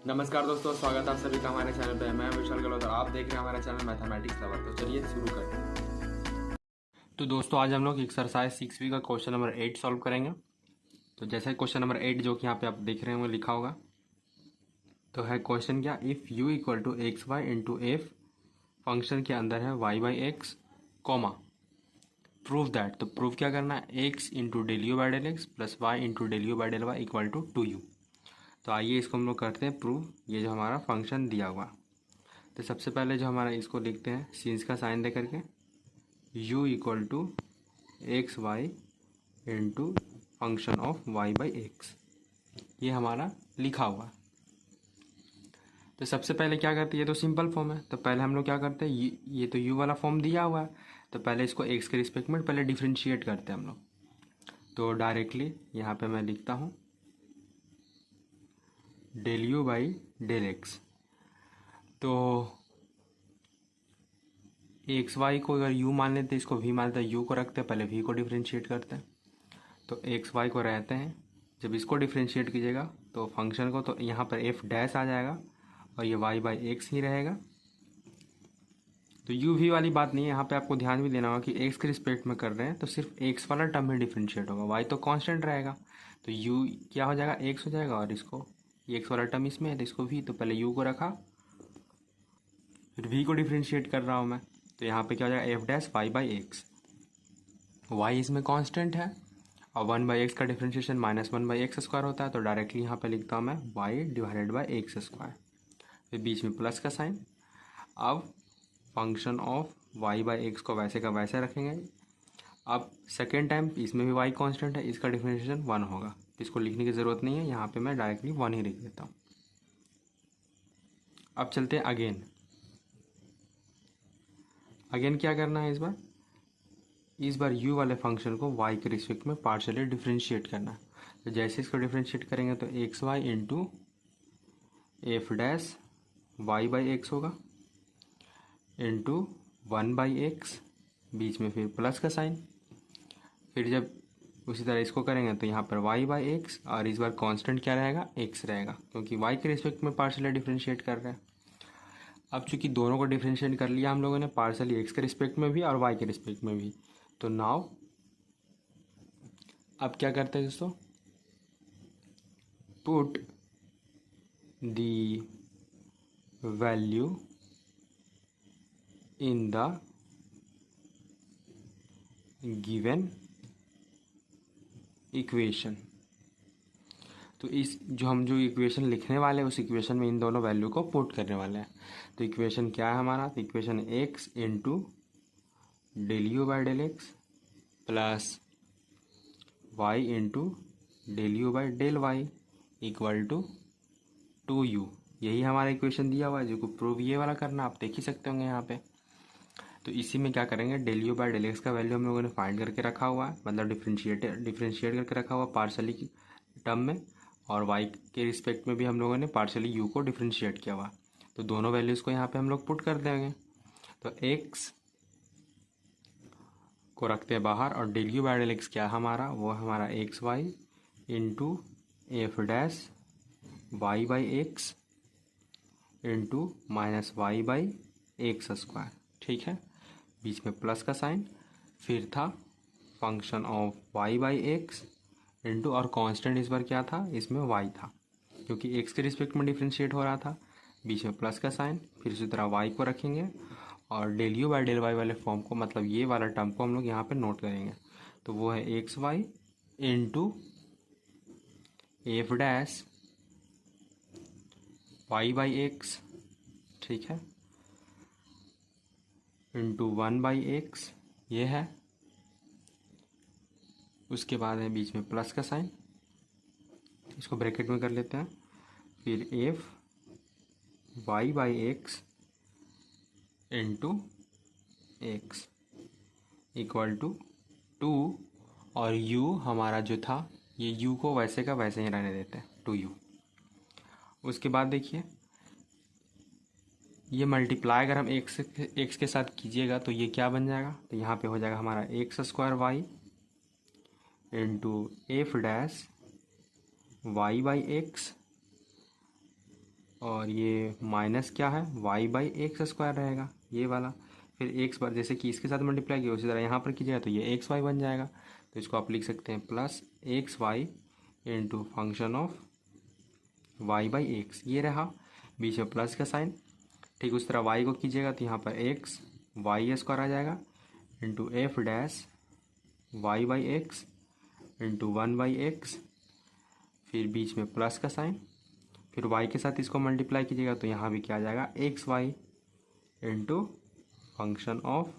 नमस्कार दोस्तों, स्वागत है आप सभी का हमारे चैनल पे। मैं विशाल गलौत और आप देख रहे हैं हमारा चैनल मैथमेटिक्स लवर। तो चलिए शुरू करते हैं। तो दोस्तों आज हम लोग एक्सरसाइज 6 का क्वेश्चन नंबर 8 सॉल्व करेंगे। तो जैसे क्वेश्चन नंबर 8 जो कि यहाँ पे आप देख रहे हैं वो लिखा होगा। तो है क्वेश्चन क्या, if u equal to X Y into F function के अंदर है y by X comma prove that. तो प्रूव क्या करना है, x into del you by del x plus Y into del you by del Y equal to 2u। तो आइए इसको हम लोग करते हैं प्रूव। ये जो हमारा फंक्शन दिया हुआ, तो सबसे पहले जो हमारा इसको लिखते हैं सीन्स का साइन दे करके u equal to X Y into function of y by X, ये हमारा लिखा हुआ। तो सबसे पहले क्या करते हैं, ये तो सिंपल फॉर्म है, तो पहले हम लोग क्या करते हैं, ये तो u वाला फॉर्म दिया हुआ है, तो पहले इसको x के रिस्पेक्ट में पहले डिफ्रेंशिएट करते हैं हम लोग। तो डायरेक्टली यहाँ पे मैं लिखता हूँ del you by del x. तो एक्स वाई को अगर u मान लेते हैं, इसको v मान लेते हैं, u को रखते हैं, पहले v को डिफ्रेंशिएट करते हैं। तो एक्स वाई को रहते हैं, जब इसको डिफ्रेंशिएट कीजिएगा तो फंक्शन को, तो यहाँ पर f डैश आ जाएगा और ये y बाई एक्स ही रहेगा। तो u v वाली बात नहीं है, यहाँ पे आपको ध्यान भी देना होगा कि x के रिस्पेक्ट में कर रहे हैं तो सिर्फ x वाला टर्म में डिफ्रेंशिएट होगा, y तो कांस्टेंट रहेगा। तो u क्या हो जाएगा, x हो जाएगा, और इसको x वाला टर्म इसमें है तो इसको v, तो पहले u को रखा फिर v को डिफ्रेंशिएट कर रहा हूँ मैं। तो यहाँ पे क्या हो जाएगा, f dash y by x, y इसमें कांस्टेंट है और 1/x का डिफ्रेंशिएशन -1/x² होता है। तो डायरेक्टली यहाँ पे लिखता हूँ मैं y डिवाइडेड बाई x², फिर बीच में प्लस का साइन। अब function of y by x को वैसे का वैसे रखेंगे। अब सेकेंड टाइम इसमें भी y कांस्टेंट है, इसका डिफ्रेंशिएशन 1 होगा, इसको लिखने की ज़रूरत नहीं है, यहाँ पे मैं डायरेक्टली 1 ही लिख देता हूँ। अब चलते हैं अगेन क्या करना है, इस बार u वाले फंक्शन को y के रिस्पेक्ट में पार्शियली डिफ्रेंशिएट करना है। तो जैसे इसको डिफ्रेंशिएट करेंगे तो X Y into F dash Y by X होगा इंटू 1/x, बीच में फिर प्लस का साइन। फिर जब उसी तरह इसको करेंगे तो यहाँ पर y बाई एक्स, और इस बार कांस्टेंट क्या रहेगा, x रहेगा, क्योंकि y के रिस्पेक्ट में पार्शियली डिफ्रेंशिएट कर रहे हैं। अब चूंकि दोनों को डिफ्रेंशिएट कर लिया हम लोगों ने, पार्शियली x के रिस्पेक्ट में भी और y के रिस्पेक्ट में भी, तो नाउ अब क्या करते हैं दोस्तों, put the value in the given equation. तो इस जो इक्वेशन लिखने वाले हैं उस इक्वेशन में इन दोनों वैल्यू को पुट करने वाले हैं। तो इक्वेशन क्या है हमारा, तो equation x into del you by del x plus y into del you by del Y equal to 2u, यही हमारा इक्वेशन दिया हुआ है, जो को प्रूव ये वाला करना आप देख ही सकते होंगे यहाँ पे। तो इसी में क्या करेंगे, del you by del X का वैल्यू हम लोगों ने फाइंड करके रखा हुआ है, मतलब डिफ्रेंशिएट करके रखा हुआ पार्शली की टर्म में, और y के रिस्पेक्ट में भी हम लोगों ने पार्शली u को डिफ्रेंशिएट किया हुआ। तो दोनों वैल्यूज़ को यहाँ पे हम लोग पुट कर देंगे। तो x को रखते हैं बाहर, और del you by del X क्या हमारा, वो हमारा X Y into F dash Y by X into minus Y by x², ठीक है, बीच में प्लस का साइन। फिर था function of y by X into, और कांस्टेंट इस बार क्या था, इसमें y था, क्योंकि x के रिस्पेक्ट में डिफ्रेंशिएट हो रहा था, बीच में प्लस का साइन। फिर इसी तरह y को रखेंगे और del you by del Y वाले फॉर्म को, मतलब ये वाला टर्म को हम लोग यहाँ पे नोट करेंगे। तो वो है X Y into F dash Y by X, ठीक है, इंटू 1/x, ये है। उसके बाद है बीच में प्लस का साइन, इसको ब्रैकेट में कर लेते हैं। फिर F Y by X into X equal to 2, और u हमारा जो था, ये u को वैसे का वैसे ही रहने देते हैं, 2u। उसके बाद देखिए ये मल्टीप्लाई अगर हम x के साथ कीजिएगा तो ये क्या बन जाएगा, तो यहाँ पे हो जाएगा हमारा x² into F dash Y by X और ये माइनस क्या है, वाई बाई एक्स स्क्वायर रहेगा ये वाला। फिर एक्स बार जैसे कि इसके साथ मल्टीप्लाई किया उसी तरह यहाँ पर कीजिएगा तो ये एक्स वाई बन जाएगा। तो इसको आप लिख सकते हैं plus X Y into function of Y by X, ये रहा बीच में प्लस का साइन। ठीक उस तरह वाई को कीजिएगा तो यहाँ पर एक्स वाई स्क्वायर आ जाएगा into F dash Y by X into one by X, फिर बीच में प्लस का साइन। फिर y के साथ इसको मल्टीप्लाई कीजिएगा तो यहाँ भी क्या आ जाएगा, X Y into function of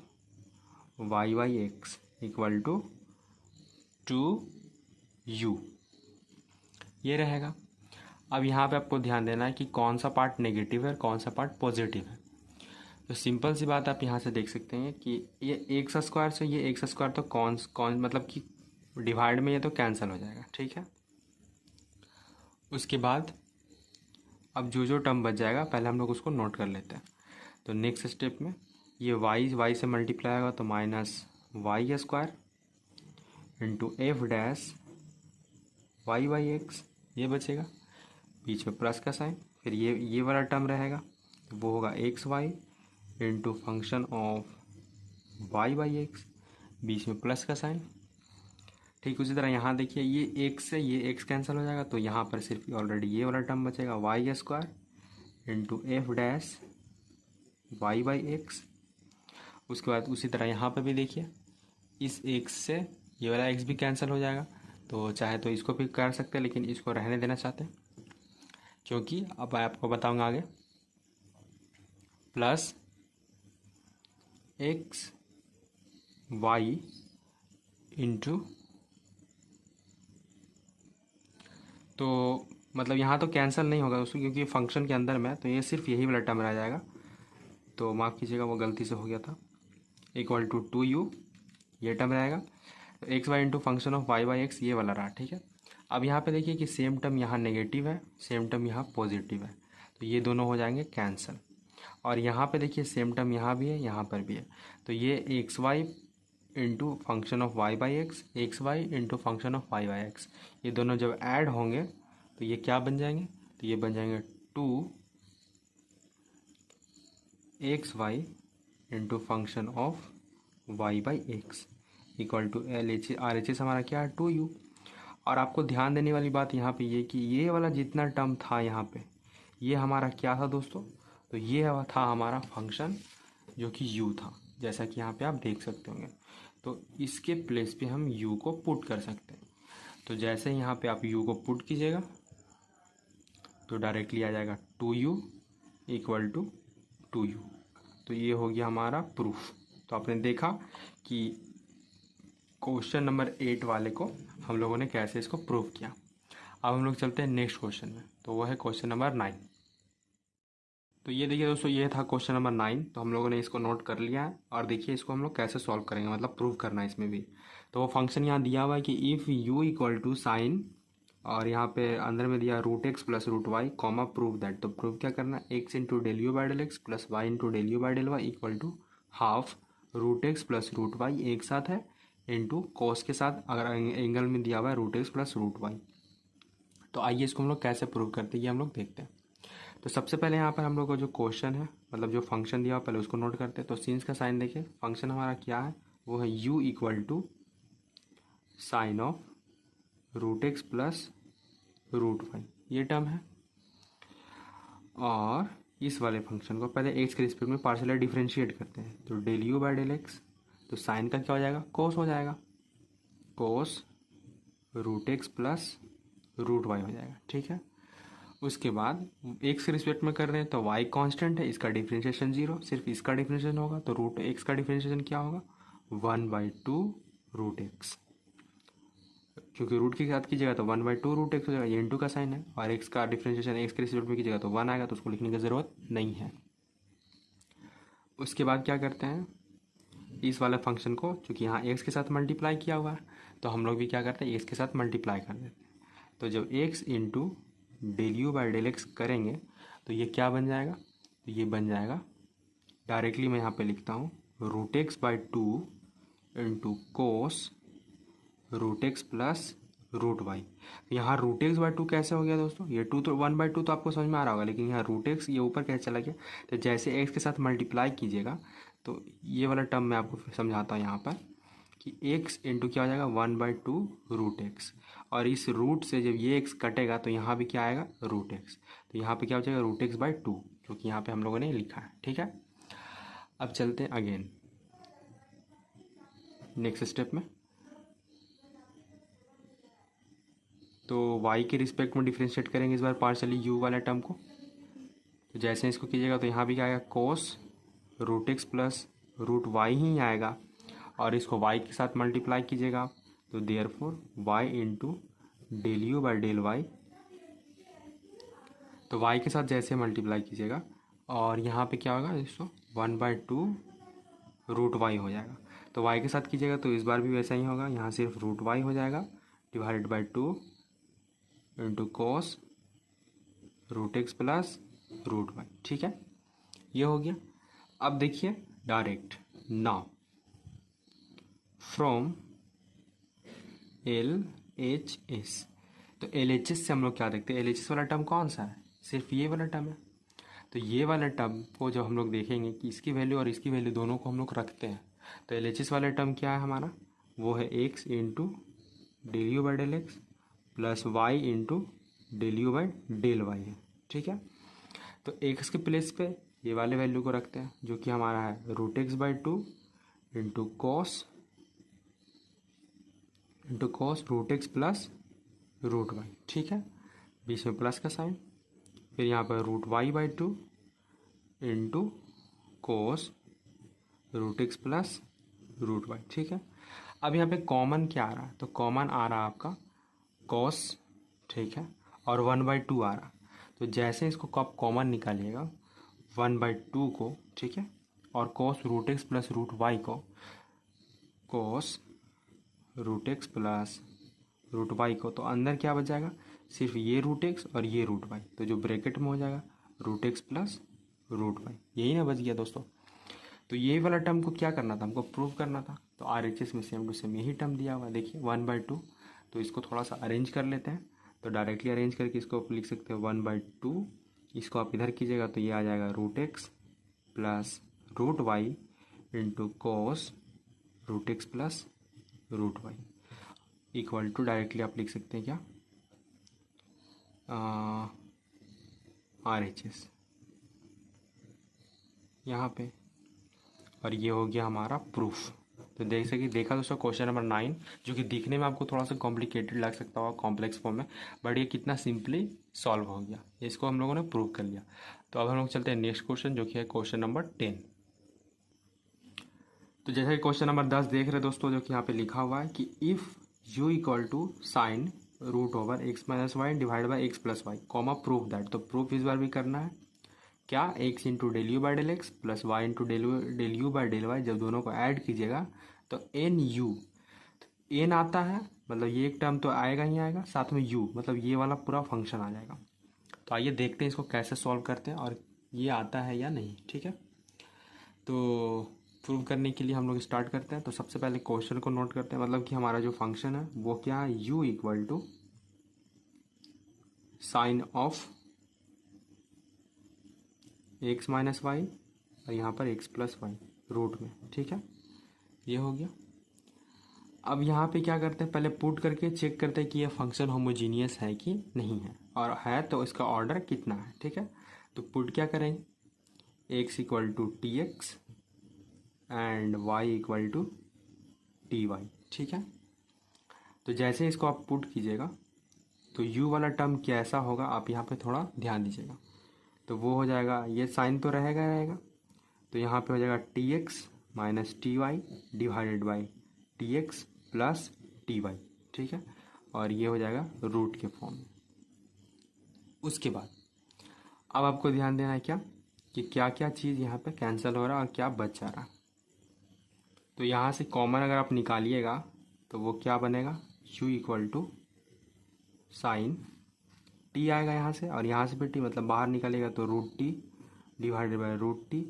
Y by X equal to 2u, ये रहेगा। अब यहाँ पे आपको ध्यान देना है कि कौन सा पार्ट नेगेटिव है और कौन सा पार्ट पॉजिटिव है। तो सिंपल सी बात आप यहाँ से देख सकते हैं कि ये एक्स स्क्वायर से ये एक्स स्क्वायर तो कौन मतलब कि डिवाइड में ये तो कैंसिल हो जाएगा, ठीक है। उसके बाद अब जो जो टर्म बच जाएगा पहले हम लोग उसको नोट कर लेते हैं। तो नेक्स्ट स्टेप में ये वाई से मल्टीप्लाई होगा तो minus Y square into F dash Y by X, ये बचेगा बीच में प्लस का साइन। फिर ये वाला टर्म रहेगा तो वो होगा x Y into function of Y by x, बीच में प्लस का साइन। ठीक उसी तरह यहाँ देखिए ये एक्स से ये एक्स कैंसिल हो जाएगा तो यहाँ पर सिर्फ ऑलरेडी ये वाला टर्म बचेगा Y square into F dash Y by X. उसके बाद उसी तरह यहाँ पर भी देखिए इस एक्स से ये वाला एक्स भी कैंसिल हो जाएगा, तो चाहे तो इसको भी कर सकते हैं लेकिन इसको रहने देना चाहते हैं क्योंकि अब आपको बताऊंगा आगे। प्लस एक्स वाई इंटू, तो मतलब यहाँ तो कैंसिल नहीं होगा दोस्तों क्योंकि फंक्शन के अंदर में है, तो ये सिर्फ यही वाला टर्म रह जाएगा। तो माफ़ कीजिएगा वो गलती से हो गया था, इक्वल टू 2u ये टर्म रहेगा। तो X Y into function of Y by X ये वाला रहा, ठीक है। अब यहाँ पे देखिए कि सेम टर्म यहाँ नेगेटिव है, सेम टर्म यहाँ पॉजिटिव है, तो ये दोनों हो जाएंगे कैंसिल। और यहाँ पे देखिए सेम टर्म यहाँ भी है यहाँ पर भी है, तो ये X Y into function of Y by X Y into function of Y by X, ये दोनों जब ऐड होंगे तो ये क्या बन जाएंगे, तो ये बन जाएंगे 2 XY into function of Y by X equal to RHS हमारा क्या है 2u। और आपको ध्यान देने वाली बात यहाँ पे ये कि ये वाला जितना टर्म था यहाँ पे ये हमारा क्या था दोस्तों, तो ये था हमारा फंक्शन जो कि u था, जैसा कि यहाँ पे आप देख सकते होंगे। तो इसके प्लेस पे हम u को पुट कर सकते हैं। तो जैसे यहाँ पे आप u को पुट कीजिएगा तो डायरेक्टली आ जाएगा 2u इक्वल टू 2u। तो ये हो गया हमारा प्रूफ। तो आपने देखा कि क्वेश्चन नंबर 8 वाले को हम लोगों ने कैसे इसको प्रूव किया। अब हम लोग चलते हैं नेक्स्ट क्वेश्चन में, तो वो है क्वेश्चन नंबर 9। तो ये देखिए दोस्तों ये था क्वेश्चन नंबर 9, तो हम लोगों ने इसको नोट कर लिया है। और देखिए इसको हम लोग कैसे सॉल्व करेंगे, मतलब प्रूव करना है इसमें भी। तो वो फंक्शन यहाँ दिया हुआ है कि if u equal to sine, और यहाँ पे अंदर में दिया root x plus root Y comma prove that. तो प्रूव क्या करना है, x into del you by del x plus Y into del you by del Y equal to half root x plus root Y एक साथ है into cos के साथ अगर एंगल में दिया हुआ है root x plus root Y. तो आइए इसको हम लोग कैसे प्रूव करते हैं ये हम लोग देखते हैं। तो सबसे पहले यहाँ पर हम लोग को जो क्वेश्चन है मतलब जो फंक्शन दिया हुआ पहले उसको नोट करते हैं। तो सिंस का साइन देखिए, फंक्शन हमारा क्या है, वो है u equal to sine of root x plus root Y, ये टर्म है। और इस वाले फंक्शन को पहले एक्स के रिस्पेक्ट में पार्शियली डिफरेंशिएट करते हैं। तो del you by del x, तो साइन का क्या हो जाएगा, कोस हो जाएगा, cos root x plus root Y हो जाएगा, ठीक है। उसके बाद एक्स के रिस्पेक्ट में कर रहे हैं तो वाई कांस्टेंट है, इसका डिफरेंशिएशन 0, सिर्फ इसका डिफरेंशिएशन होगा। तो रूट एक्स का डिफरेंशिएशन क्या होगा, 1/2 रूट एक्स, क्योंकि रूट के साथ कीजिएगा तो 1/2 रूट एक्स हो जाएगा, ये इंटू का साइन है। और एक्स का डिफरेंशिएशन एक्स के रिस्पेक्ट में कीजिएगा तो 1 आएगा, तो उसको लिखने की ज़रूरत नहीं है। उसके बाद क्या करते हैं, इस वाले फंक्शन को चूँकि यहाँ एक्स के साथ मल्टीप्लाई किया हुआ है तो हम लोग भी क्या करते हैं एक्स के साथ मल्टीप्लाई कर देते हैं। तो जब X into del you by del X करेंगे तो ये क्या बन जाएगा, तो ये बन जाएगा डायरेक्टली मैं यहाँ पे लिखता हूँ root X by 2 into cos root x plus root Y. यहाँ रूट एक्स बाई टू कैसे हो गया दोस्तों, ये टू तो 1/2 तो आपको समझ में आ रहा होगा, लेकिन यहाँ रूट एक्स ये ऊपर कैसे चला गया। तो जैसे एक्स के साथ मल्टीप्लाई कीजिएगा तो ये वाला टर्म मैं आपको फिर समझाता हूँ यहाँ पर कि एक्स इंटू क्या हो जाएगा 1/2 रूट एक्स, और इस रूट से जब ये एक्स कटेगा तो यहाँ भी क्या आएगा रूट एक्स, तो यहाँ पे क्या हो जाएगा रूट एक्स बाई टू, जो कि यहाँ पे हम लोगों ने लिखा है। ठीक है, अब चलते हैं अगेन नेक्स्ट स्टेप में। तो y के रिस्पेक्ट में डिफ्रेंशिएट करेंगे इस बार पार्शली u वाला टर्म को। तो जैसे इसको कीजिएगा तो यहाँ भी क्या आएगा cos root x plus root y ही आएगा, और इसको y के साथ मल्टीप्लाई कीजिएगा तो therefore y into del you by del y. तो y के साथ जैसे मल्टीप्लाई कीजिएगा और यहाँ पे क्या होगा दोस्तों 1/2 रूट वाई हो जाएगा। तो y के साथ कीजिएगा तो इस बार भी वैसा ही होगा, यहाँ सिर्फ रूट वाई हो जाएगा divided by 2 into cos root x plus root Y. ठीक है, ये हो गया। अब देखिए direct now from L H S, तो एल एच एस से हम लोग क्या देखते हैं, एल एच एस वाला टर्म कौन सा है, सिर्फ ये वाला टर्म है। तो ये वाला टर्म को जब हम लोग देखेंगे कि इसकी वैल्यू और इसकी वैल्यू दोनों को हम लोग रखते हैं, तो एल एच एस वाला टर्म क्या है हमारा, वो है x into del you by del x plus Y into del you by del Y है। ठीक है, तो एक्स के प्लेस पे ये वाले वैल्यू को रखते हैं जो कि हमारा है root X by two into cos root x plus root Y. ठीक है, बीच में प्लस का साइन, फिर यहाँ पर root Y by two into cos root x plus root Y. ठीक है, अब यहाँ पे कॉमन क्या आ रहा है, तो कॉमन आ रहा है आपका कॉस। ठीक है, और 1/2 आ रहा, तो जैसे इसको आप कॉमन निकालिएगा 1/2 को, ठीक है, और cos root x plus root y को, cos root x plus root y को, तो अंदर क्या बच जाएगा सिर्फ ये रूट एक्स और ये रूट वाई, तो जो ब्रैकेट में हो जाएगा root x plus root Y, यही ना बच गया दोस्तों। तो ये वाला टर्म को क्या करना था, हमको प्रूव करना था। तो आर एच एस में सेम टू सेम यही टर्म दिया हुआ है, देखिए 1/2। तो इसको थोड़ा सा अरेंज कर लेते हैं, तो डायरेक्टली अरेंज करके इसको आप लिख सकते हैं 1/2, इसको आप इधर कीजिएगा तो ये आ जाएगा root x plus root Y into cos root x plus root Y equal to, directly आप लिख सकते हैं क्या आर एच एस यहाँ पे, और ये हो गया हमारा प्रूफ। तो देखा दोस्तों क्वेश्चन नंबर 9, जो कि दिखने में आपको थोड़ा सा कॉम्प्लिकेटेड लग सकता होगा कॉम्प्लेक्स फॉर्म में, बट ये कितना सिंपली सॉल्व हो गया, इसको हम लोगों ने प्रूव कर लिया। तो अब हम लोग चलते हैं नेक्स्ट क्वेश्चन, जो कि है क्वेश्चन नंबर 10। तो जैसे कि क्वेश्चन नंबर 10 देख रहे दोस्तों, जो कि यहाँ पे लिखा हुआ है कि if U equal to sine root over X minus Y divide by x plus Y comma proof that, तो प्रूफ इस बार भी करना है क्या, X into del you by del x plus Y into del you by del Y, जब दोनों को ऐड कीजिएगा तो एन यू, एन आता है मतलब ये एक टर्म तो आएगा ही आएगा, साथ में यू मतलब ये वाला पूरा फंक्शन आ जाएगा। तो आइए देखते हैं इसको कैसे सॉल्व करते हैं और ये आता है या नहीं। ठीक है, तो प्रूव करने के लिए हम लोग स्टार्ट करते हैं। तो सबसे पहले क्वेश्चन को नोट करते हैं, मतलब कि हमारा जो फंक्शन है वो क्या है, u equal to sine of X minus Y और यहाँ पर एक्स प्लस वाई रूट में। ठीक है, ये हो गया। अब यहाँ पे क्या करते हैं, पहले पुट करके चेक करते हैं कि ये फंक्शन होमोजीनियस है कि नहीं है, और है तो इसका ऑर्डर कितना है। ठीक है, तो पुट क्या करेंगे, x equal to T X and y equal to T Y. ठीक है, तो जैसे इसको आप पुट कीजिएगा तो u वाला टर्म कैसा होगा आप यहाँ पे थोड़ा ध्यान दीजिएगा। तो वो हो जाएगा, ये साइन तो रहेगा, तो यहाँ पे हो जाएगा t x minus t y divided by t x plus t Y. ठीक है, और ये हो जाएगा रूट के फॉर्म में। उसके बाद अब आपको ध्यान देना है क्या कि क्या क्या चीज़ यहाँ पे कैंसिल हो रहा है और क्या बच जा रहा है। तो यहाँ से कॉमन अगर आप निकालिएगा तो वो क्या बनेगा, u equal to sine t आएगा यहाँ से, और यहाँ से भी टी मतलब बाहर निकालेगा तो root t divided by root t,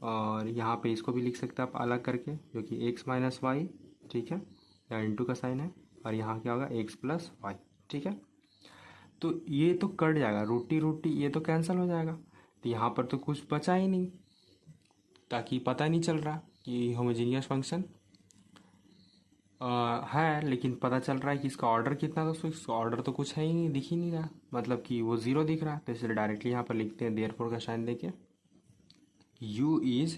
और यहाँ पे इसको भी लिख सकते हैं आप अलग करके, जो कि एक्स माइनस वाई, ठीक है, या इंटू का साइन है, और यहाँ क्या होगा एक्स प्लस वाई। ठीक है, तो ये तो कट जाएगा, रूटी रूटी ये तो कैंसिल हो जाएगा, तो यहाँ पर तो कुछ बचा ही नहीं, ताकि पता नहीं चल रहा कि होमोजीनियस फंक्शन है, लेकिन पता चल रहा है कि इसका ऑर्डर कितना, तो इसका ऑर्डर तो कुछ है ही नहीं, दिख ही नहीं रहा, मतलब कि वो ज़ीरो दिख रहा है। तो इसलिए डायरेक्टली यहाँ पर लिखते हैं देयरफॉर का साइन देके, u is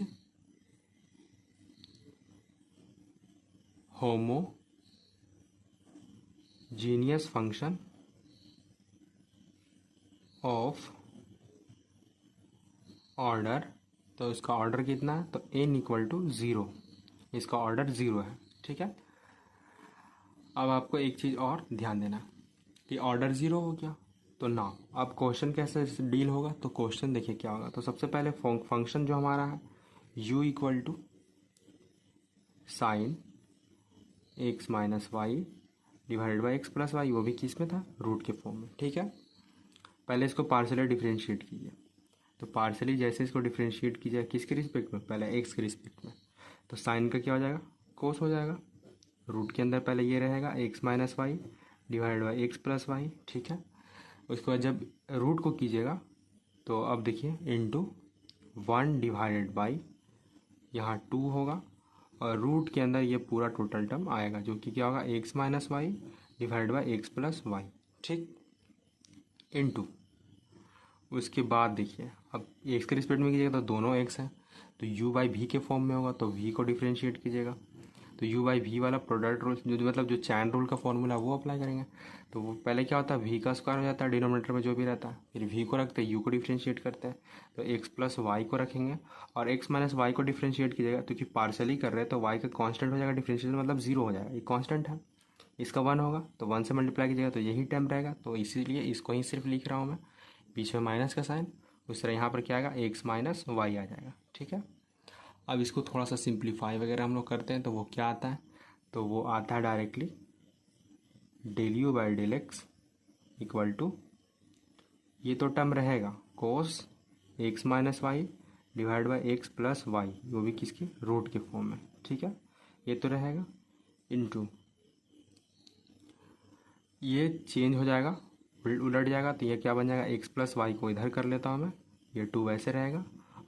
homogeneous function of order, तो इसका ऑर्डर कितना है, तो n इक्वल टू ज़ीरो, इसका ऑर्डर ज़ीरो है। ठीक है, अब आपको एक चीज़ और ध्यान देना कि ऑर्डर ज़ीरो हो गया तो ना, अब क्वेश्चन कैसे डील होगा, तो क्वेश्चन देखिए क्या होगा। तो सबसे पहले फंक्शन जो हमारा है u equal to sine x minus y divided by x plus y, वो भी किस में था, रूट के फॉर्म में। ठीक है, पहले इसको पार्शियली डिफरेंशिएट कीजिए, तो पार्शियली जैसे इसको डिफरेंशिएट कीजिए किसके रिस्पेक्ट में, पहले एक्स के रिस्पेक्ट में, तो साइन का क्या हो जाएगा, कोस हो जाएगा, रूट के अंदर पहले ये रहेगा x minus Y divide by x plus y. ठीक है, उसके बाद जब रूट को कीजिएगा तो अब देखिए इंटू 1 डिवाइडेड बाई यहाँ 2 होगा, और रूट के अंदर ये पूरा टोटल टर्म आएगा जो कि क्या होगा, x minus Y divide by x plus y. ठीक, इंटू उसके बाद देखिए अब एक्स के रिस्पेक्ट में कीजिएगा तो दोनों एक्स हैं, तो u बाई वी के फॉर्म में होगा, तो v को डिफ्रेंशिएट कीजिएगा, तो u बाई वी वाला प्रोडक्ट रूल जो मतलब जो चैन रूल का फॉर्मूला वो अप्लाई करेंगे। तो वो पहले क्या होता है, v का स्क्वायर हो जाता है डिनोमिनेटर में जो भी रहता है, फिर v को रखते हैं, u को डिफ्रेंशिएट करते हैं, तो x प्लस वाई को रखेंगे, और x माइनस वाई को डिफ्रेंशिएट कीजिएगा, क्योंकि पार्सली कर रहे हैं तो y का कांस्टेंट हो जाएगा, डिफ्रेंशिएशन मतलब जीरो हो जाएगा, ये कांस्टेंट है, इसका 1 होगा तो 1 से मल्टीप्लाई कीजिएगा तो यही टर्म रहेगा, तो इसीलिए इसको ही सिर्फ लिख रहा हूँ मैं, बीच में माइनस का साइन, उस तरह यहाँ पर क्या आएगा, एक्स माइनस वाई आ जाएगा। ठीक है, अब इसको थोड़ा सा सिंप्लीफाई वगैरह हम लोग करते हैं तो वो क्या आता है, तो वो आता है directly del you by del x equal to, ये तो टर्म रहेगा cos x minus Y divide by x plus y, वो भी किसकी, रूट के फॉर्म में। ठीक है, ये तो रहेगा इनटू, ये चेंज हो जाएगा, उलट जाएगा, तो ये क्या बन जाएगा, एक्स प्लस वाई को इधर कर लेता हूँ मैं, ये 2 वैसे रहेगा,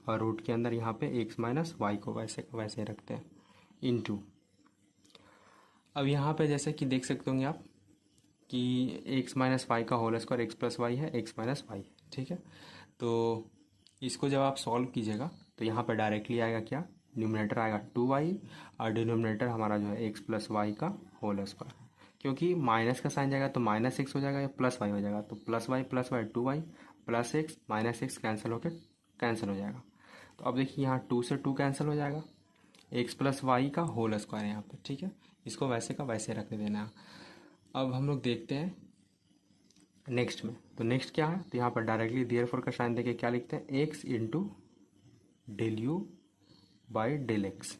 और रूट के अंदर यहाँ पे एक्स माइनस वाई को वैसे वैसे रखते हैं इनटू। अब यहाँ पे जैसे कि देख सकते होंगे आप कि एक्स माइनस वाई का whole square x plus y है, एक्स माइनस वाई। ठीक है, तो इसको जब आप सॉल्व कीजिएगा तो यहाँ पर डायरेक्टली आएगा क्या, न्यूमरेटर आएगा 2y, और डिनोमिनेटर हमारा जो है एक्स प्लस वाई का होल स्क्वायर, क्योंकि माइनस का साइन जाएगा तो माइनस एक्स हो जाएगा या प्लस वाई हो जाएगा, तो plus y 2y plus x minus x cancel होकर कैंसिल हो जाएगा। तो अब देखिए यहाँ 2 से 2 कैंसिल हो जाएगा, एक्स प्लस वाई का होल स्क्वायर है यहाँ पे। ठीक है, इसको वैसे का वैसे रख देना। अब हम लोग देखते हैं नेक्स्ट में, तो नेक्स्ट क्या है, तो यहाँ पर डायरेक्टली देयरफॉर का साइन देके क्या लिखते हैं, x into del you by del x.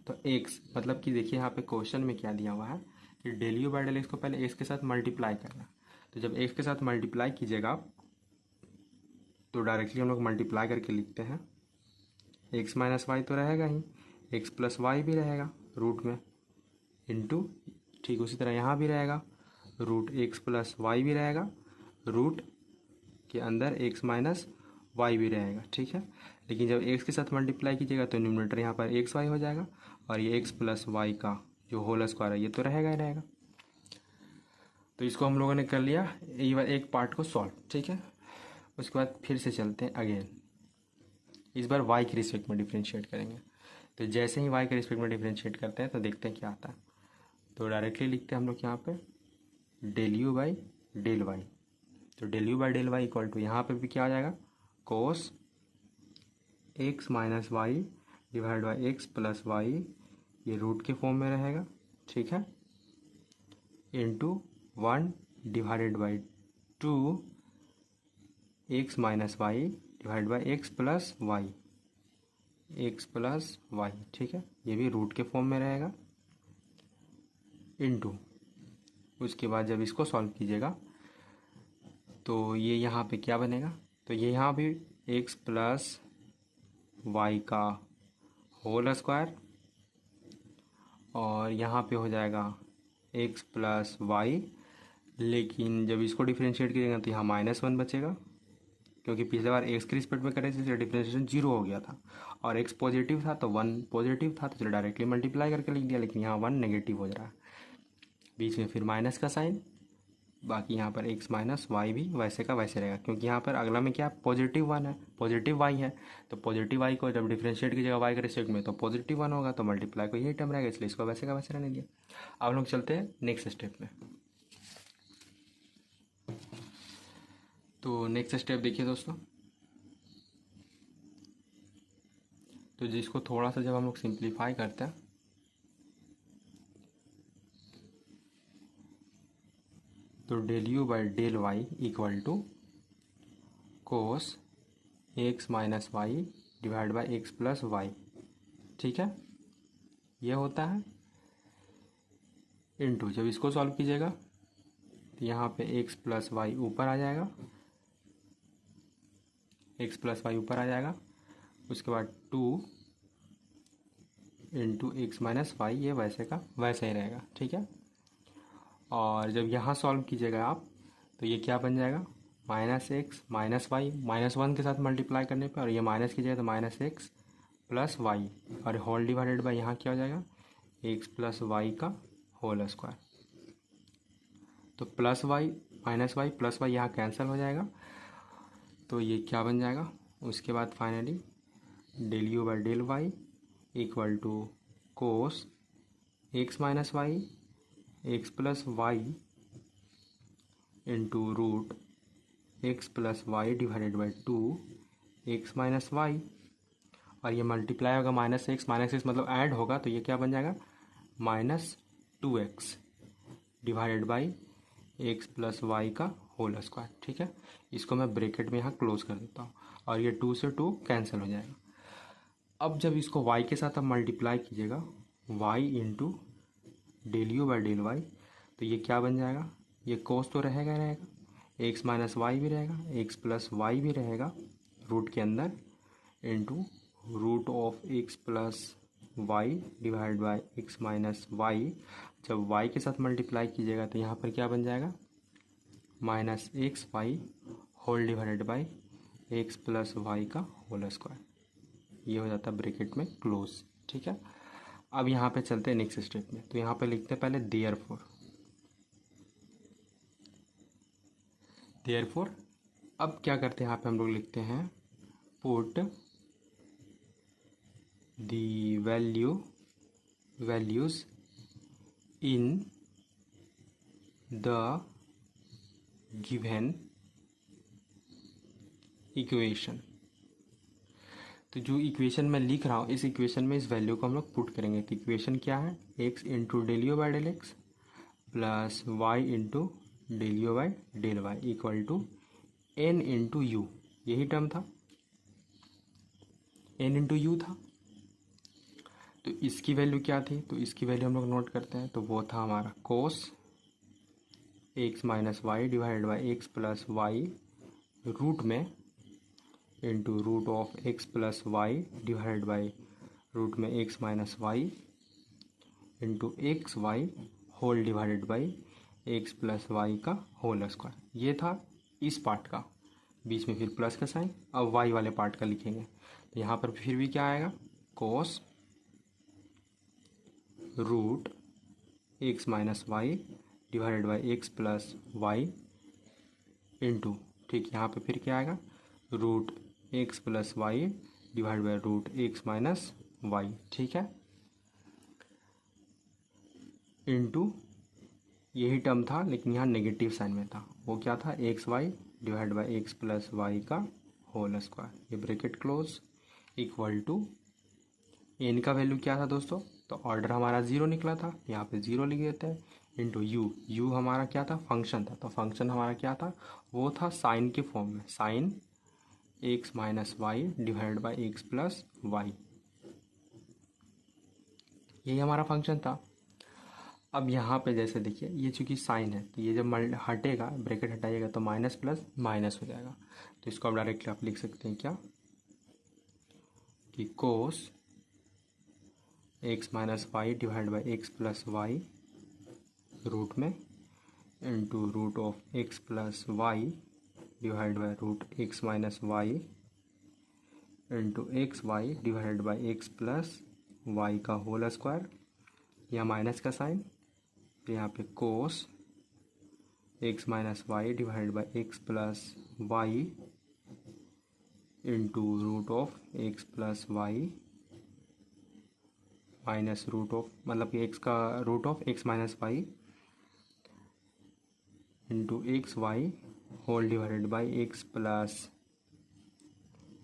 तो एक्स मतलब कि देखिए यहाँ पे क्वेश्चन में क्या दिया हुआ है कि del you by del x को पहले एक्स के साथ मल्टीप्लाई करना, तो जब एक्स के साथ मल्टीप्लाई कीजिएगा आप तो डायरेक्टली हम लोग मल्टीप्लाई करके लिखते हैं, एक्स माइनस वाई तो रहेगा ही, एक्स प्लस वाई भी रहेगा रूट में इंटू, ठीक उसी तरह यहाँ भी रहेगा रूट एक्स प्लस वाई भी रहेगा, रूट के अंदर एक्स माइनस वाई भी रहेगा। ठीक है, लेकिन जब एक्स के साथ मल्टीप्लाई कीजिएगा तो न्यूमरेटर यहाँ पर एक्स वाई हो जाएगा, और ये एक्स प्लस वाई का जो होल स्क्वायर है ये तो रहेगा ही रहेगा। तो इसको हम लोगों ने कर लिया ये बार एक पार्ट को सॉल्व। ठीक है, उसके बाद फिर से चलते हैं अगेन, इस बार वाई के रिस्पेक्ट में डिफ्रेंशिएट करेंगे। तो जैसे ही वाई के रिस्पेक्ट में डिफ्रेंशिएट करते हैं तो देखते हैं क्या आता है। तो डायरेक्टली लिखते हैं हम लोग यहाँ पे del you by del y, तो del you by del Y equal to यहाँ पे भी क्या आ जाएगा, cos x minus Y divide by x plus y, ये रूट के फॉर्म में रहेगा। ठीक है, into 1 divided by 2 x minus Y divide by x plus y, x plus y. ठीक है, ये भी रूट के फॉर्म में रहेगा इंटू, उसके बाद जब इसको सॉल्व कीजिएगा तो ये यहाँ पे क्या बनेगा, तो ये यहाँ भी एक्स प्लस वाई का होल स्क्वायर, और यहाँ पे हो जाएगा एक्स प्लस वाई, लेकिन जब इसको डिफ्रेंशिएट कीजिएगा तो यहाँ -1 बचेगा, क्योंकि पिछले बार एक्स के रिस्पेक्ट में करे थे इसलिए डिफ्रेंशिएशन 0 हो गया था, और एक्स पॉजिटिव था तो 1 पॉजिटिव था तो चलो डायरेक्टली मल्टीप्लाई करके लिख दिया, लेकिन यहाँ 1 नेगेटिव हो रहा है, बीच में फिर माइनस का साइन, बाकी यहाँ पर एक्स माइनस वाई भी वैसे का वैसे रहेगा, क्योंकि यहाँ पर अगला में क्या +1 है, पॉजिटिव वाई है, तो पॉजिटिव वाई को जब डिफ्रेंशिएट कीजिएगा वाई के रिस्पेक्ट में तो +1 होगा, तो मल्टीप्लाई को यही टर्म रहेगा, इसलिए इसको वैसे का वैसे रहने दिया। अब लोग चलते हैं नेक्स्ट स्टेप में। तो नेक्स्ट स्टेप देखिए दोस्तों, तो जिसको थोड़ा सा जब हम लोग सिंप्लीफाई करते हैं तो del you by del Y equal to cos x minus Y divide by x plus y, ठीक है, ये होता है इनटू, जब इसको सॉल्व कीजिएगा तो यहाँ पे एक्स प्लस वाई ऊपर आ जाएगा, एक्स प्लस वाई ऊपर आ जाएगा, उसके बाद 2 इंटू एक्स माइनस वाई, ये वैसे का वैसे ही रहेगा, ठीक है। और जब यहाँ सॉल्व कीजिएगा आप तो ये क्या बन जाएगा, -x माइनस वाई, -1 के साथ मल्टीप्लाई करने पे, और ये माइनस कीजिएगा तो -x प्लस वाई, और होल डिवाइडेड बाई यहाँ क्या हो जाएगा, एक्स प्लस वाई का होल स्क्वायर, तो plus y minus y plus y यहाँ कैंसिल हो जाएगा, तो ये क्या बन जाएगा, उसके बाद finally del you by del Y equal to cos x minus y x plus Y into root x plus y divided by 2 x minus Y, और ये मल्टीप्लाई होगा -x मतलब ऐड होगा, तो ये क्या बन जाएगा -2x divided by x plus y का होल स्क्वायर, ठीक है। इसको मैं ब्रैकेट में यहाँ क्लोज कर देता हूँ, और ये 2 से 2 कैंसिल हो जाएगा। अब जब इसको y के साथ आप मल्टीप्लाई कीजिएगा y into del you by del y, तो ये क्या बन जाएगा, ये कोस तो रहेगा ही रहेगा, एक्स माइनस वाई भी रहेगा, एक्स प्लस वाई भी रहेगा रूट के अंदर, into root of x plus y divide by x minus y, जब y के साथ मल्टीप्लाई कीजिएगा तो यहाँ पर क्या बन जाएगा -xy whole divided by x plus y का होल स्क्वायर, ये हो जाता है ब्रैकेट में क्लोज, ठीक है। अब यहाँ पे चलते हैं नेक्स्ट स्टेप में, तो यहाँ पे लिखते हैं पहले देयरफॉर, अब क्या करते हैं यहाँ पे हम लोग लिखते हैं put the values in the given equation, तो जो इक्वेशन मैं लिख रहा हूँ इस इक्वेशन में इस वैल्यू को हम लोग पुट करेंगे, तो इक्वेशन क्या है, x into del you by del x plus Y into del you by del Y equal to n into u, यही टर्म था, n इंटू यू था, तो इसकी वैल्यू क्या थी, तो इसकी वैल्यू हम लोग नोट करते हैं, तो वो था हमारा cos x minus y divided by x plus y root में into root of x plus y divided by root में x minus y into x y whole divided by x plus y का whole square, ये था इस part का, बीच में फिर plus का साइन, अब वाई वाले पार्ट का लिखेंगे, तो यहाँ पर फिर भी क्या आएगा, cos root x minus y divided by x plus Y into, ठीक, यहाँ पे फिर क्या आएगा, root x plus y divide by root x minus y, ठीक है, इंटू यही टर्म था लेकिन यहाँ नेगेटिव साइन में था, वो क्या था, x y divide by x plus y का होल स्क्वायर, ये bracket close equal to n का वैल्यू क्या था दोस्तों, तो ऑर्डर हमारा 0 निकला था, यहाँ पे 0 लिख देते हैं, इंटू यू हमारा क्या था, फंक्शन था, तो फंक्शन हमारा क्या था, वो था साइन के फॉर्म में, sine x minus Y divide by x plus y, यही हमारा फंक्शन था। अब यहाँ पे जैसे देखिए ये चूंकि साइन है तो ये जब हटेगा, ब्रैकेट हटाइएगा तो माइनस प्लस माइनस हो जाएगा, तो इसको आप डायरेक्टली आप लिख सकते हैं क्या, कि cos x minus Y divide by x plus y root में into root of x plus y divide by root x minus y into x y divide by x plus y का whole square, यहाँ minus का sign, तो यहाँ पे cos x minus Y divide by x plus Y into root of x plus y minus root of, मतलब कि x का root of X minus y into x y whole divided by x plus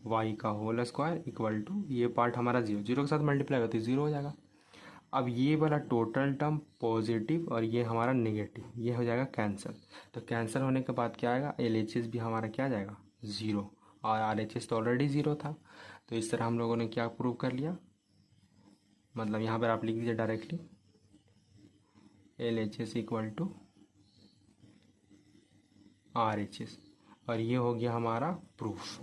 y का whole square equal to, ये part हमारा zero, zero के साथ multiply होती है जीरो हो जाएगा। अब ये वाला टोटल टर्म पॉजिटिव और ये हमारा नेगेटिव, ये हो जाएगा कैंसिल। तो कैंसिल होने के बाद क्या आएगा, LHS भी हमारा क्या आ जाएगा ज़ीरो, और RHS तो ऑलरेडी ज़ीरो था। तो इस तरह हम लोगों ने क्या प्रूव कर लिया, मतलब यहाँ पर आप लिख दीजिए directly LHS equal to RHS, और ये हो गया हमारा प्रूफ,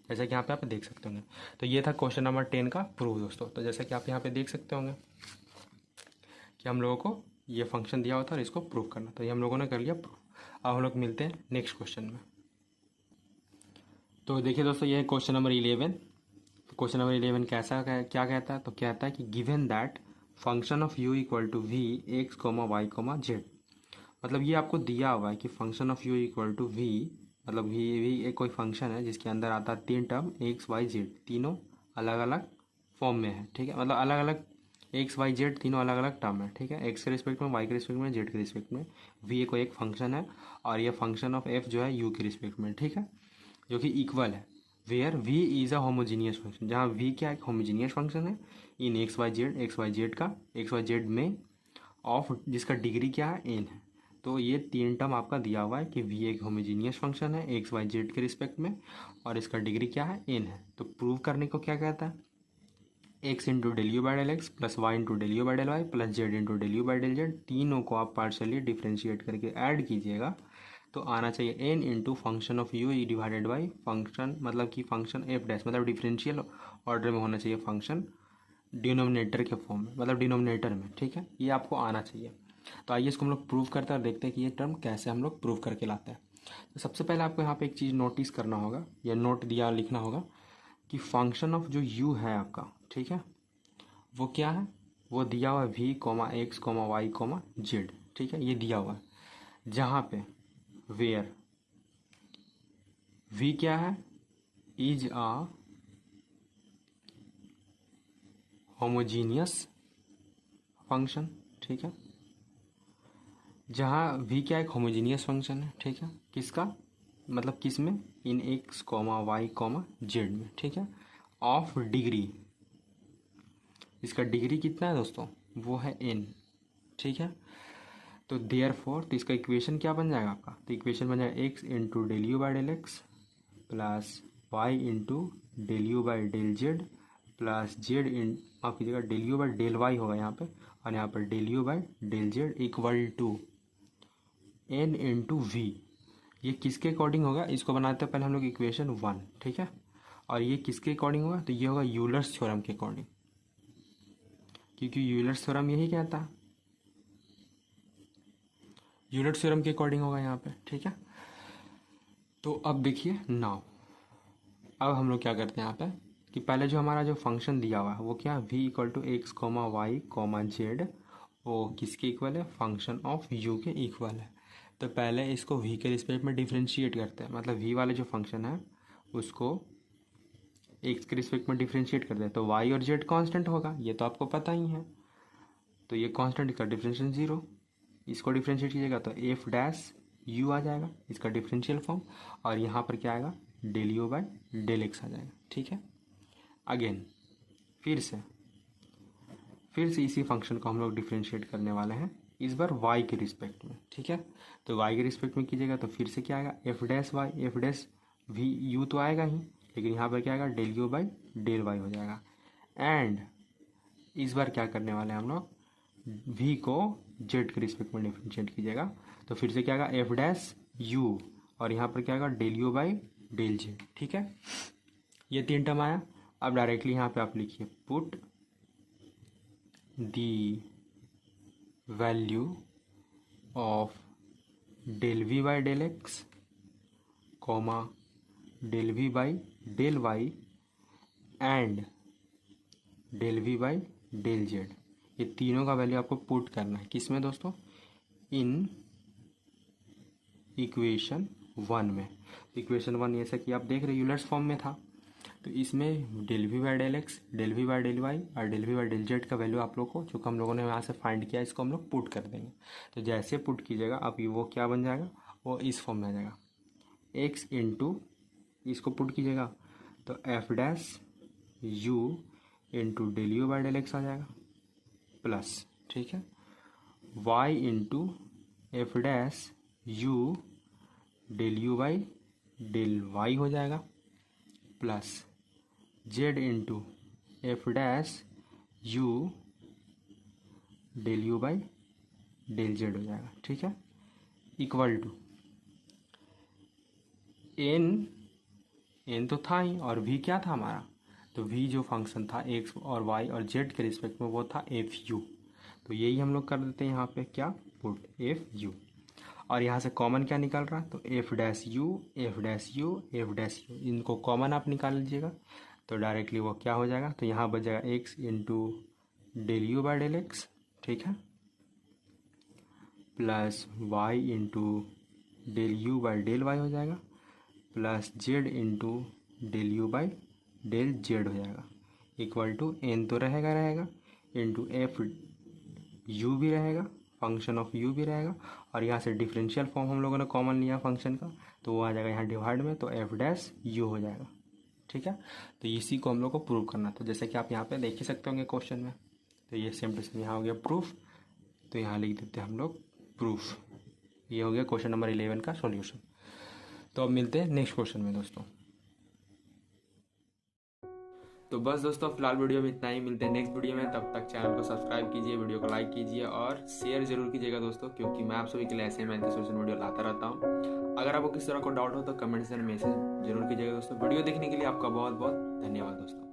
जैसा कि यहाँ पे आप देख सकते होंगे। तो ये था क्वेश्चन नंबर 10 का प्रूफ दोस्तों। तो जैसा कि आप यहाँ पे देख सकते होंगे कि हम लोगों को ये फंक्शन दिया होता है और इसको प्रूव करना, तो ये हम लोगों ने कर लिया प्रूफ। अब हम लोग मिलते हैं नेक्स्ट क्वेश्चन में। तो देखिए दोस्तों, ये है क्वेश्चन नंबर 11। क्वेश्चन नंबर 11 कैसा क्या कहता है, तो कहता है कि given that function of u equal to v x comma y comma z. मतलब ये आपको दिया हुआ है कि function of u equal to v, मतलब वी एक कोई फंक्शन है जिसके अंदर आता है तीन टर्म एक्स वाई जेड, तीनों अलग अलग फॉर्म में है, ठीक है, मतलब अलग अलग एक्स वाई जेड तीनों अलग अलग टर्म है, ठीक है, एक्स के रिस्पेक्ट में, वाई के रिस्पेक्ट में, जेड के रिस्पेक्ट में। वी कोई एक फंक्शन है और ये फंक्शन ऑफ एफ जो है यू के रिस्पेक्ट में, ठीक है, जो कि इक्वल है। Where v is a homogeneous function, जहाँ वी क्या एक होमोजीनियस फंक्शन है इन एक्स वाई जेड का, एक्स वाई जेड में, ऑफ जिसका डिग्री क्या है एन है। तो ये तीन टर्म आपका दिया हुआ है कि वी एक होमोजीनियस फंक्शन है एक्स वाई जेड के रिस्पेक्ट में और इसका डिग्री क्या है एन है। तो प्रूव करने को क्या कहता है, x into del you by del x plus Y into del you by del y plus z into del you by del z, तीनों को आप पार्शियली डिफ्रेंशिएट करके ऐड कीजिएगा तो आना चाहिए n into function of u divided by function, मतलब कि फंक्शन एफ डैश, मतलब डिफरेंशियल ऑर्डर में होना चाहिए फंक्शन डिनोमिनेटर के फॉर्म में, मतलब डिनोमिनेटर में, ठीक है, ये आपको आना चाहिए। तो आइए इसको हम लोग प्रूव करते हैं और देखते हैं कि ये टर्म कैसे हम लोग प्रूव करके लाते हैं। तो सबसे पहले आपको यहाँ पे एक चीज़ नोटिस करना होगा या नोट दिया लिखना होगा कि फंक्शन ऑफ जो यू है आपका, ठीक है, वो क्या है, वो दिया हुआ है v comma x comma y comma z, ठीक है, ये दिया हुआ है, जहाँ पे वेयर वी क्या है, इज अ होमोजीनियस फंक्शन, ठीक है, जहाँ वी क्या एक होमोजीनियस फंक्शन है, ठीक है, किसका, मतलब किस में, इन x comma y comma z में, ठीक है, ऑफ डिग्री, इसका डिग्री कितना है दोस्तों, वो है एन, ठीक है। तो देयरफॉर, तो इसका इक्वेशन क्या बन जाएगा आपका, तो इक्वेशन बन जाएगा x into del you by del x plus Y into del you by del z plus z इन, माफ कीजिएगा, del you by del y होगा यहाँ पे, और यहाँ पर del you by del z equal to n into v. ये किसके अकॉर्डिंग होगा, इसको बनाते हैं पहले हम लोग इक्वेशन 1, ठीक है, और ये किसके अकॉर्डिंग होगा, तो ये होगा यूलर्स थ्योरम के अकॉर्डिंग, क्योंकि यूलर्स थ्योरम यही कहता है, यूलर्स थ्योरम के अकॉर्डिंग होगा यहाँ पे, ठीक है। तो अब देखिए नाउ, अब हम लोग क्या करते हैं यहाँ पे कि पहले जो हमारा जो फंक्शन दिया हुआ है वो क्या, v equal to x comma y comma z, वो किसके इक्वल है, फंक्शन ऑफ यू के इक्वल है। तो पहले इसको v के रिस्पेक्ट में डिफ्रेंशिएट करते हैं, मतलब v वाले जो फंक्शन है उसको x के रिस्पेक्ट में डिफ्रेंशिएट करते हैं, तो y और z कांस्टेंट होगा, ये तो आपको पता ही है, तो ये कांस्टेंट, इसका डिफरेंशियल 0, इसको डिफ्रेंशिएट कीजिएगा तो एफ डैश यू आ जाएगा इसका डिफरेंशियल फॉर्म, और यहाँ पर क्या आएगा, del you by del x आ जाएगा, ठीक है। अगेन फिर से इसी फंक्शन को हम लोग डिफ्रेंशिएट करने वाले हैं इस बार y के रिस्पेक्ट में, ठीक है, तो y के रिस्पेक्ट में कीजिएगा तो फिर से क्या आएगा, f dash y, f dash v u तो आएगा ही, लेकिन यहाँ पर क्या आएगा, del you by del y हो जाएगा। एंड इस बार क्या करने वाले हैं हम लोग, v को z के रिस्पेक्ट में डिफ्रेंशिएट कीजिएगा तो फिर से क्या आएगा, एफ डैश यू, और यहाँ पर क्या आएगा, del you by del z, ठीक है, ये तीन टर्म आया। अब डायरेक्टली यहाँ पे आप लिखिए put the value of del v by del x comma del v by del y and del v by del z, ये तीनों का वैल्यू आपको पुट करना है किसमें दोस्तों, इन इक्वेशन 1 में। इक्वेशन 1 जैसा कि आप देख रहे यूलर्स फॉर्म में था, तो इसमें del v by del x, del v by del y और del v by del z का वैल्यू आप लोग को, जो हम लोगों ने यहाँ से फाइंड किया, इसको हम लोग पुट कर देंगे। तो जैसे पुट कीजिएगा अब वो क्या बन जाएगा, वो इस फॉर्म में आ जाएगा, एक्स इंटू, इसको पुट कीजिएगा तो f dash u into del you by del x आ जाएगा प्लस, ठीक है, y into F dash u del you by del y हो जाएगा plus z into F dash u del you by del z हो जाएगा, ठीक है, इक्वल टू एन तो था ही और वी क्या था हमारा, तो वी जो फंक्शन था एक्स और वाई और जेड के रिस्पेक्ट में वो था एफ यू, तो यही हम लोग कर देते हैं यहाँ पे क्या, पुट एफ यू, और यहाँ से कॉमन क्या निकल रहा है, तो f dash U F dash U F dash you, इनको कॉमन आप निकाल लीजिएगा तो डायरेक्टली वो क्या हो जाएगा, तो यहाँ बच जाएगा x into del you by del x, ठीक है, plus Y into del you by del y हो जाएगा plus z into del you by del z हो जाएगा, इक्वल टू एन तो रहेगा इंटू एफ यू भी रहेगा, फंक्शन ऑफ यू भी रहेगा, और यहाँ से डिफरेंशियल फॉर्म हम लोगों ने कॉमन लिया फंक्शन का, तो वो आ जाएगा यहाँ डिवाइड में, तो एफ डैश यू हो जाएगा, ठीक है। तो इसी को हम लोग को प्रूव करना, तो जैसे कि आप यहाँ पे देख ही सकते होंगे क्वेश्चन में, तो ये सेम टू सेम यहाँ हो गया प्रूफ, तो यहाँ लिख देते हैं हम लोग प्रूफ, ये हो गया क्वेश्चन नंबर 11 का सॉल्यूशन। तो अब मिलते हैं नेक्स्ट क्वेश्चन में दोस्तों। तो बस दोस्तों फिलहाल वीडियो में इतना ही, मिलते हैं नेक्स्ट वीडियो में, तब तक चैनल को सब्सक्राइब कीजिए, वीडियो को लाइक कीजिए और शेयर जरूर कीजिएगा दोस्तों, क्योंकि मैं आप सभी के लिए ऐसे मैथ के सॉल्यूशन वीडियो लाता रहता हूँ। अगर आपको किसी तरह को डाउट हो तो कमेंट से मैसेज जरूर कीजिएगा दोस्तों। वीडियो देखने के लिए आपका बहुत बहुत धन्यवाद दोस्तों।